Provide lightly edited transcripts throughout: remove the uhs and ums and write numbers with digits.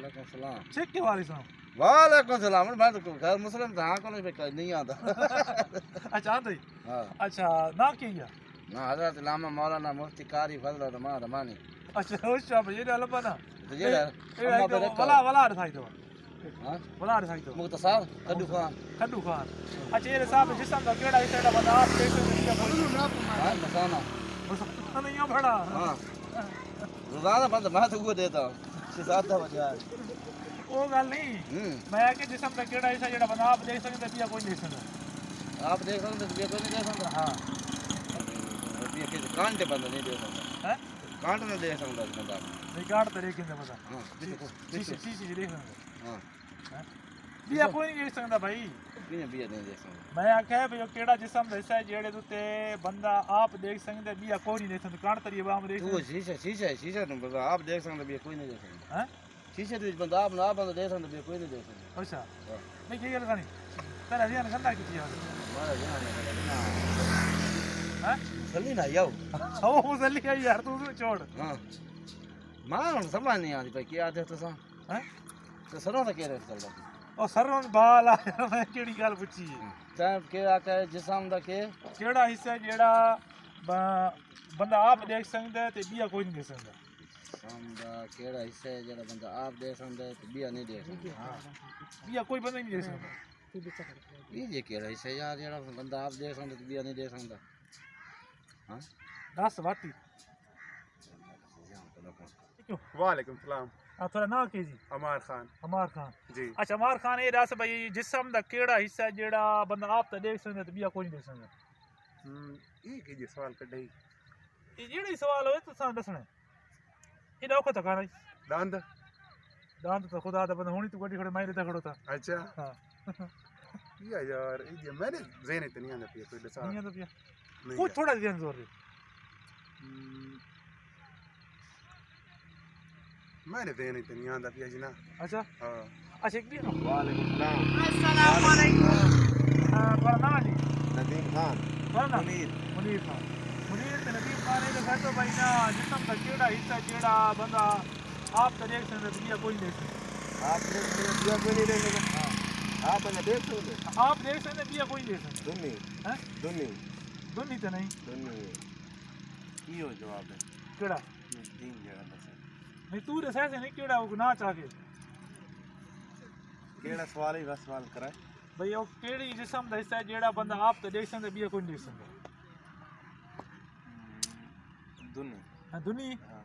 वालेकुम सलाम। ठीक के वाले सलाम। वालेकुम सलाम। मैं तो घर मुस्लिम था को नहीं आता। अच्छा आते हां अच्छा ना किया ना हजरत इलामा मौलाना मुफ्ती कारी फजल रहमानी। अच्छा होश आप ये डाल बना तो ये अम्मा पे रखा वाला वाला थाई तो हां वाला थाई तो मुख्तसर कद्दू खान अच्छा ये साहब जिसम का केड़ा इस साइड बता आप देख सकते हो हां मसाना बस नहीं हो बड़ा हां रोजाना बंद मैं तो वो देता हूं 6-7 बजे ओ गल नहीं मैं के जिसम का केड़ा इस जेड़ा बंदा आप देख सकते पिया कोई देख सकता आप देख सकते हो कोई नहीं देख सकता। हां ये के कांटे बंद नहीं दे सकता हैं कांट नहीं दे सकता बंदा नहीं काट तरीके किंदा पता हां सी देख हां पिया कोई नहीं देख सकता भाई बिना बिया नहीं देख सकता। मैं आख्या भाई केड़ा जिसम हिस्सा है जेड़े ते बंदा आप देख सकते बिया कोई नहीं देख सकता काट तरीके बाम देख तू शीशा तुम बंदा आप देख सकते बिया कोई नहीं देख सकता। हैं शीशे तो बंदा आप ना बंदा देख सकते बिया कोई नहीं देख सकता। अच्छा नहीं की गल नहीं तेरा ध्यान गंदा की यार हमारा ध्यान है हैं जल्दी ना आओ ओ जल्दी आई यार तू छोड़ हां मां समझ नहीं आती भाई क्या आते तो सा हैं तो सरों से कह रहे चल रहा ओ सरों बाल आ मैं केड़ी गल पूछी है चाहे के आके जिस्म दा के केड़ा हिस्सा जेड़ा बंदा आप देख सकदा ते बिया कोई नहीं देख सकदा समझा केड़ा हिस्सा है जेड़ा बंदा आप देख सकदा है बिया नहीं देख सकदा। हां बिया कोई बंदा नहीं देख सकदा ये केड़ा हिस्सा है यार जेड़ा बंदा आप देख सकदा है बिया नहीं देख सकदा। हां 10 बाती वालेकुम सलाम। थोड़ा ना के जी अमार खान जी। अच्छा अमार खान ये दस भाई जिस्म दा केड़ा हिस्सा है जेड़ा बंदा आप ते देख सकदा ते बिया कोई नहीं देख सकदा ये के जी सवाल कढई ये जेड़ी सवाल होए तुसा दसना ये औखा तो खाना दांद दांत तो खुदा दा बंदा हुनी तू गड्डी खड़े मारे ता खड़ो था अच्छा हां यार ये मैंने ज़हन तो नहीं आंदा पिया कोई दसा नहीं तो पिया नहीं कुछ थोड़ा ध्यान जोर दे मैंने ज़हन तो नहीं आंदा पिया जी ना। अच्छा हां अच्छा एक दिन वालेकुम सलाम। अस्सलाम वालेकुम पढ़ना जी नदीम खान पढ़ना मुनीर खान ते नदीम खान ने कहा तो भाई ना जिस्म का केड़ा हिस्सा जेड़ा बंदा आप तो देख सकते बिया कोई नहीं देख सकता आप देख सकते बिया कोई नहीं देख सकता। हां आप बंदा देख सकते आप देख सकते बिया कोई नहीं देख सकता दुन्नी हैं दुन्नी दुन्नी तो नहीं दुन्नी की हो जवाब है केड़ा तीन जगह बस नहीं तू रे सही नहीं केड़ा वो ना चाह के केड़ा सवाल ही बस सवाल कराए भाई वो केड़ी जिस्म दा हिस्सा है जेड़ा बंदा आप तो देख सकते बिया कोई नहीं देख सकता दुन्नी हां दुन्नी हां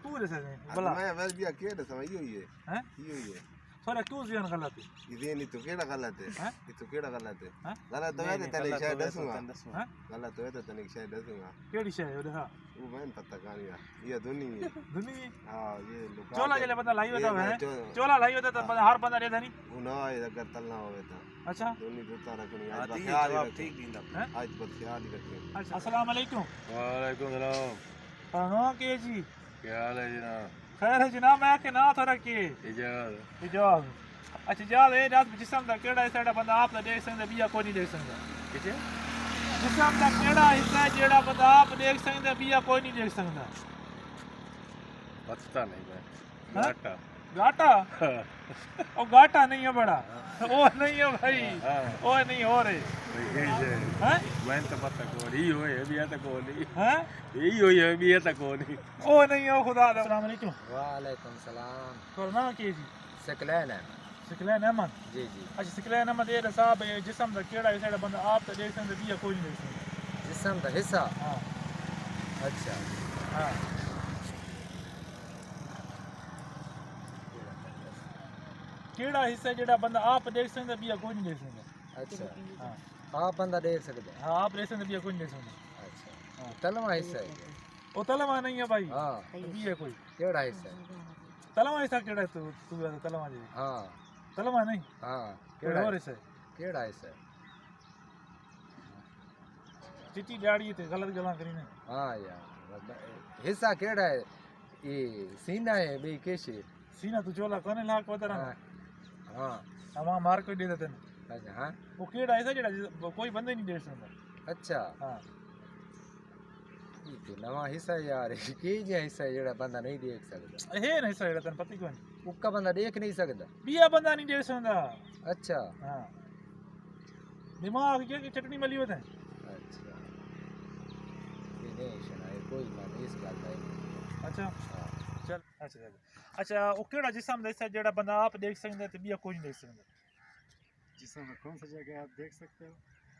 तू रे सही भला मैं बस बिया केड़ा समझ ही है हैं यो ही है थोड़ा क्यों ज़हन गलत है ये नहीं तो केड़ा गलत है हैं ये तो केड़ा गलत है हैं गलत तो है तो तने शायद दसूंगा हैं गलत है तो तने शायद दसूंगा केड़ी शय है देखा वो मैं पता कहानी है ये दुन्नी है दुन्नी हां ये लुका चोला जले बंदा लाई होता है ये चोला लाई होता तो बंदा हर बंदा रेदा नहीं ना अगर तलना होवे तो अच्छा दुन्नी जूता रखनी आज आती है ख्याल जवाब ही ठीक दींदा हैं आज पर ख्याल ही रखें। अच्छा अस्सलाम वालेकुम वालेकुम सलाम हाँ के जी क्या हाल है जनाब खैर है जनाब मैं के ना थोड़ा के इजाज़त इजाज़ अच्छा इजाज़ है रात जिस्म दा केड़ा हिस्सा जेड़ा बंदा आप तो देख सकते बिया कोई नहीं देख सकता किसे जिस्म दा केड़ा हिस्सा है जेड़ा बंदा आप देख सकते बिया कोई नहीं देख सकता पता नहीं मैं हाँ? घाटा घाटा ओ घाटा नहीं है बड़ा ओ नहीं है भाई ओ नहीं हो रहे हैं मैं तो पता को ही होए अभी आता को नहीं हैं यही होई है अभी आता को नहीं ओ नहीं हो खुदा दा अस्सलाम वालेकुम वालेकुम सलाम करना के जी सकलैन है सिकलैन अहमद जी जी अच्छा सिकलैन अहमद ये साहब जिस्म दा केड़ा हिस्सा जेड़ा बंदा आप तो देख सकते बिया कोई नहीं देख सकता जिस्म का हिस्सा हां अच्छा हां केड़ा हिस्सा जेड़ा बंदा आप देख सकते बिया कोई नहीं देख सकता अच्छा हां आप बंदा देख सकते हैं हां आप देख सकते बिया कोई नहीं देख सकता अच्छा तलवा हिस्सा है ओ तलवा नहीं है भाई हां बिया कोई केड़ा हिस्सा है तलवा हिस्सा केड़ा तू तू तलवा जी हां तलवा नहीं हां केड़ा और हिस्सा केड़ा हिस्सा है चिट्टी डाड़ी ते गलत गल्ला करी ने हां यार हिस्सा केड़ा है ये सीना है बे कैसे सीना तू चोला कोने लाक पता हां हमारा मार कोई दे देते अच्छा हां वो केड़ा ऐसा जेड़ा कोई बंदा ही नहीं देख सकता अच्छा हां ये तो नवा हिस्सा है यार की जे हिस्सा है जेड़ा बंदा नहीं देख सकदा है ना हिस्सा जेड़ा तन पता क्यों नहीं उक्का बंदा देख नहीं सकदा बिया बंदा नहीं देख सकदा अच्छा हां दिमाग की चटनी मली होते हैं अच्छा ये नहीं सुना है कोई ना इस बात का अच्छा हां चल अच्छा अच्छा वो केड़ा जिसम हिस्सा जेड़ा बंदा आप देख सकदे ते बिया कोई नहीं देख सकदा जिसम में कौन सा जगह आप देख सकते हो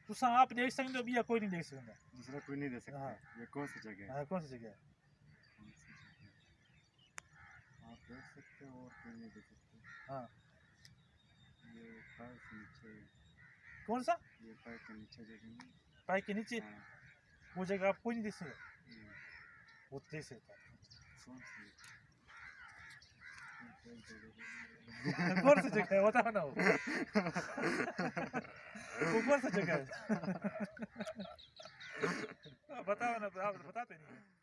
तुसा आप देख सकदे हो बिया कोई नहीं देख सकदा दूसरा कोई नहीं देख सकता हाँ। ये कौन सी जगह है हां कौन सी जगह है कौन सी जगह आप देख सकते हो और कोई नहीं देख सकते हां ये पैर से नीचे कौन सा ये पैर के नीचे जगह नहीं पाई के नीचे हाँ, वो जगह आप कोई नहीं देख सकदा ये वो देख सकता कौन सी कौन सी जगह है बताओ ना वो कौन सा जगह है बताओ ना आप बताते नहीं